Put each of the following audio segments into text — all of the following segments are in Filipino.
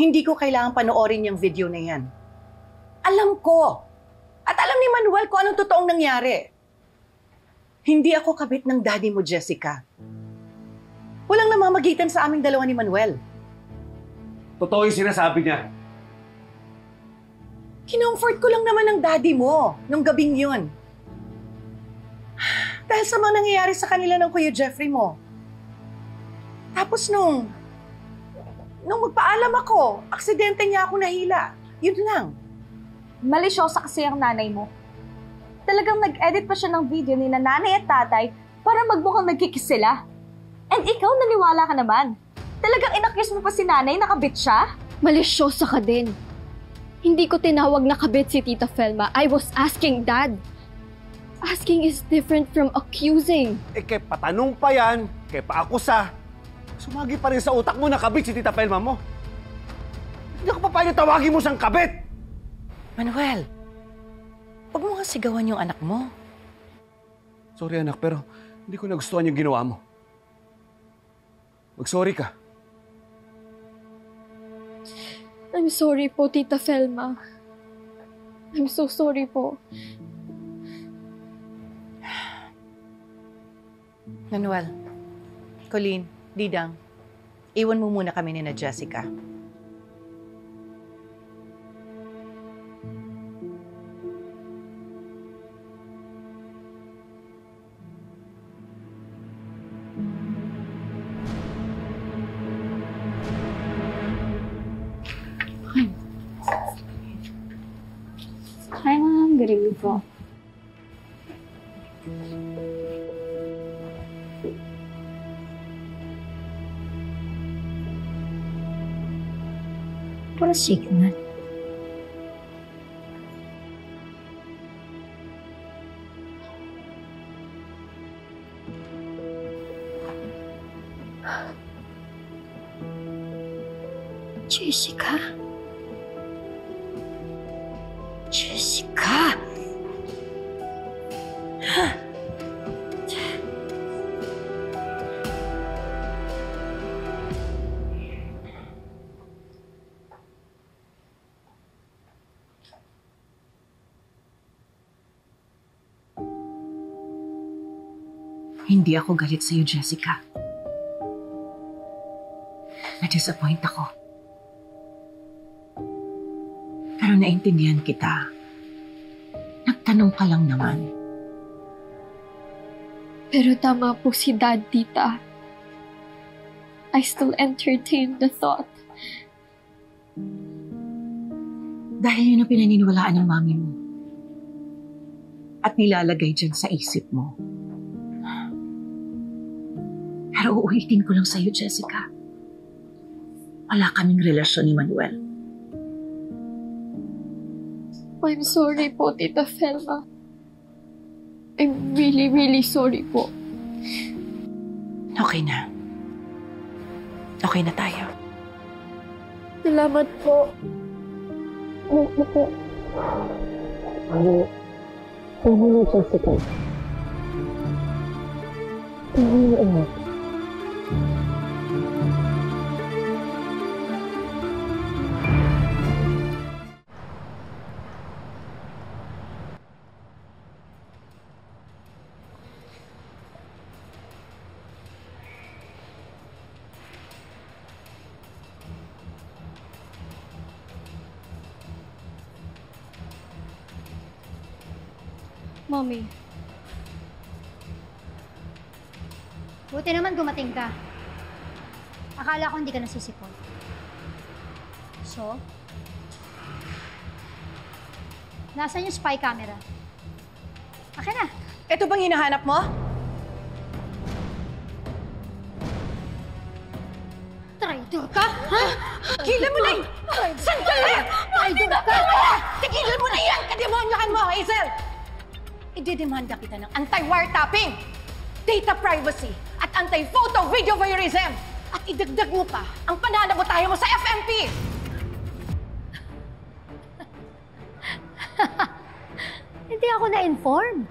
Hindi ko kailangang panoorin yung video na yan. Alam ko. At alam ni Manuel kung anong totoong nangyari. Hindi ako kabit ng daddy mo, Jessica. Walang namamagitan sa aming dalawa ni Manuel. Totoo yung sinasabi niya. Kinomfort ko lang naman ang daddy mo nung gabing yun. Dahil sa mga nangyayari sa kanila ng Kuya Jeffrey mo. Tapos nung magpaalam ako, aksidente niya ako nahila. Yun lang. Malisyosa kasi ang nanay mo. Talagang nag-edit pa siya ng video ni nanay at tatay para magmukhang nagkikis sila. And ikaw, naniwala ka naman. Talagang inaccuse mo pa si nanay na kabit siya? Malisyosa ka din. Hindi ko tinawag na kabit si Tita Felma. I was asking Dad. Asking is different from accusing. Kaya patanong pa yan, kaya paakusa. Sumagi pa rin sa utak mo na kabit si Tita Felma mo. Hindi ka pa paano tawagin mo siyang kabit? Manuel, huwag mo nga sigawan yung anak mo. Sorry anak, pero hindi ko nagustuhan yung ginawa mo. Mag-sorry ka. I'm sorry po, Tita Felma. I'm so sorry po. Manuel, Colleen, Didang, iwan mo muna kami ni na Jessica. Hi, Ma'am. Good evening po. Para signal. Jessica? Jessica! Hindi ako galit sa'yo, Jessica. Na-disappoint ako. Pero naintindihan kita. Nagtanong ka lang naman. Pero tama po si Dad, Tita. I still entertain the thought. Dahil yun ang pinaniniwalaan ng mami mo. At nilalagay dyan sa isip mo. Pero uulitin ko lang sa'yo, Jessica. Wala kaming relasyon ni Manuel. I'm sorry po, Tita Felma. I'm really, really sorry po. Okay na. Okay na tayo. Salamat po. Ano po? Ano na, Jessica? Ano na, Mommy. Buti naman gumating ka. Akala ko hindi ka nasisipon. So? Nasaan yung spy camera? Akin na. Ito bang hinahanap mo? Traitor ka? Ha? Tigilan mo na yun! Sandali! Traitor ka! Tigilan mo na yan! Kademonyahan mo, Hazel! Ididemanda kita ng anti-wiretapping, data privacy, at anti-photo video voyeurism. At idagdag mo pa ang pananabotahe mo sa FMP! Hindi ako na-inform.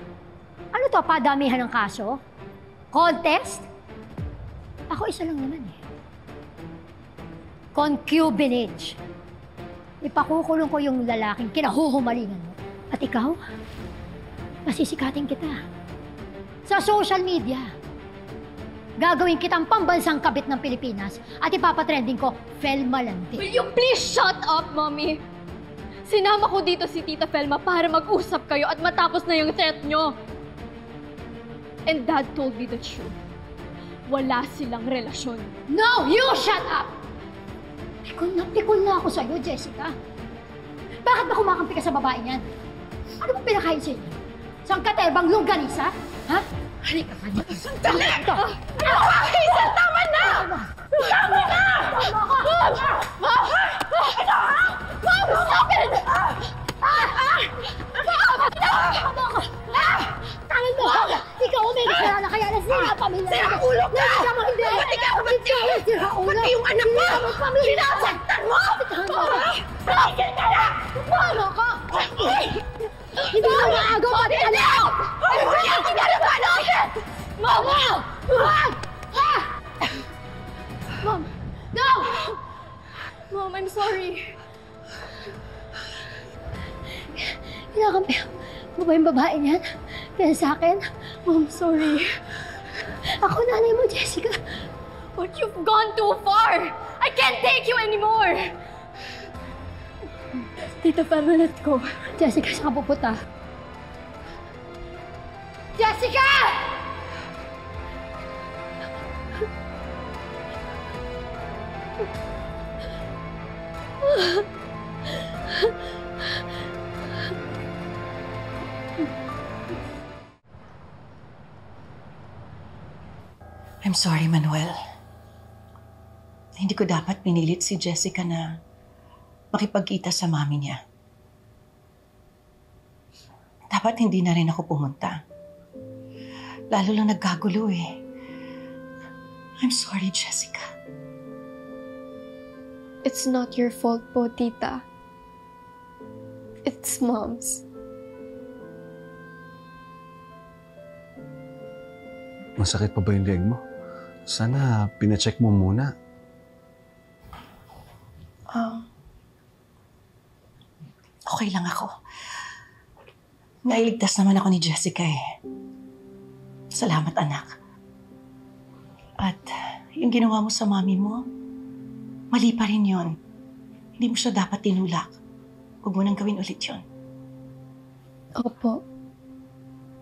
Ano to, padamihan ng kaso? Contest? Ako isa lang naman eh. Concubinage. Ipakukulong ko yung lalaking kinahuhumalingan mo. At ikaw, masisikatin kita. Sa social media. Gagawin kitang pambansang kabit ng Pilipinas at ipapatrending ko, Felma Landi. Will you please shut up, Mommy? Sinama ko dito si Tita Felma para mag-usap kayo at matapos na yung threat nyo. And Dad told me the truth. Wala silang relasyon. No! You shut up! Pikon na ako sa'yo, Jessica. Bakit ba kumakampi ka sa babae niyan? Ano bang pinakain sa'yo? Saan ka terbang longganisa? Ha? Halika ka dito. Sandali! Hazel, tama na! Tama na! Mom! Stop it! Tangan mo! Ikaw may kasalanan kaya nasira ang pamilya. Sira ulo ka! Nasira mo hindi! Pati ka kapatid! Sira ulo! Pati yung anak mo! Sinasaktan mo! Tigil ka na! Tama ka! Hindi mo maagaw pati anak! Ano mo yan? Ginagawa natin! Mama! Mom! No! Mom, I'm sorry. Kinakampi mo ba yung babae niyan? Kaya sa akin? Mom, sorry. Ako nanay mo, Jessica. But you've gone too far! I can't take you anymore! Tita Felma, let go. Jessica, saan ka pupunta? Jessica! I'm sorry, Manuel. Hindi ko dapat pinilit si Jessica na makipagkita sa mami niya. Dapat hindi na rin ako pumunta. Lalo lang nagkagulo eh. I'm sorry, Jessica. It's not your fault po, Tita. It's Mom's. Masakit pa ba yung leg mo? Sana pinacheck mo muna. Okay lang ako. Nailigtas naman ako ni Jessica eh. Salamat, anak. At yung ginawa mo sa mami mo, mali pa rin yun. Hindi mo siya dapat tinulak. Huwag mo nang gawin ulit yun. Opo.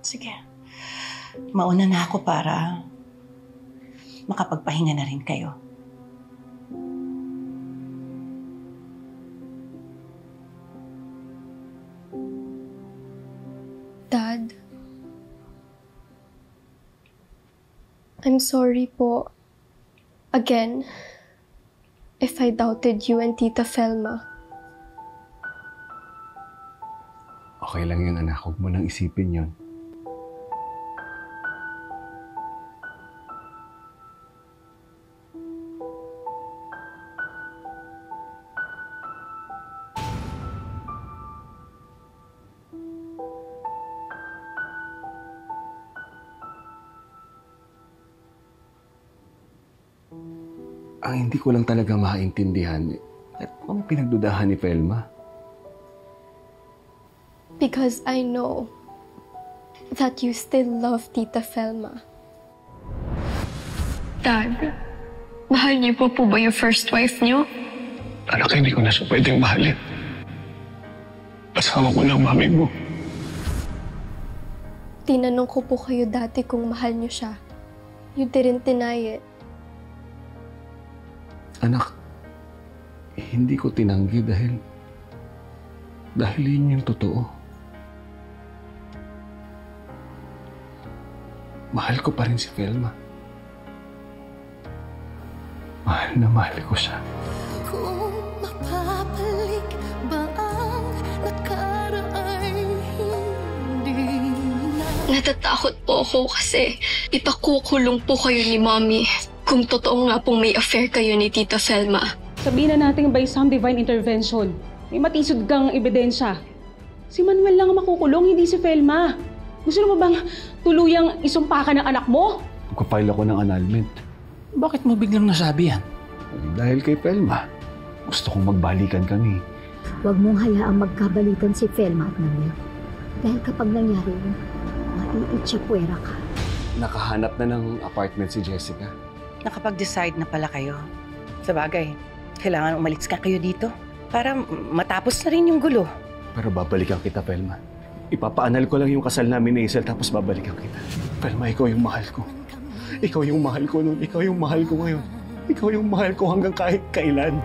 Sige. Mauna na ako para makapagpahinga na rin kayo. Dad, I'm sorry po. Again, if I doubted you and Tita Felma. Okay lang yun, anak. Huwag mo nang isipin yun. Ang hindi ko lang talaga maintindihan, bakit mo pinagdudahan ni Felma? Because I know that you still love Tita Felma. Dad, mahal niyo po ba yung first wife niyo? Anak, hindi ko na siya pwedeng mahalin. Kasama ko ng mami mo. Tinanong ko po kayo dati kung mahal niyo siya. You didn't deny it. Anak, hindi ko tinanggi dahil yun yung totoo. Mahal ko pa rin si Felma. Mahal na mahal ko siya. Kung mapapalik ba ang nakaraang hindi na. Natatakot po ako kasi ipakukulong po kayo ni Mommy kung totoo nga pong may affair kayo ni Tita Felma. Sabihin na natin by some divine intervention. May matisod kang ebidensya. Si Manuel lang ang makukulong, hindi si Felma. Gusto mo bang tuluyang isumpa ka ng anak mo? Magpa-file ako ng annulment. Bakit mo biglang nasabi yan? Dahil kay Felma. Gusto kong magbalikan kami. Huwag mong hayaang magkabalitan si Felma at Manuel. Dahil kapag nangyari yun, maiitsapwera ka. Nakahanap na ng apartment si Jessica. Nakapag-decide na pala kayo. Sa bagay, kailangan umalis ka kayo dito para matapos na rin yung gulo. Pero babalikan kita, Felma. Ipapaanal ko lang yung kasal namin ni Hazel tapos babalikan kita. Felma, ikaw yung mahal ko. Ikaw yung mahal ko noon. Ikaw yung mahal ko ngayon. Ikaw yung mahal ko hanggang kahit kailan.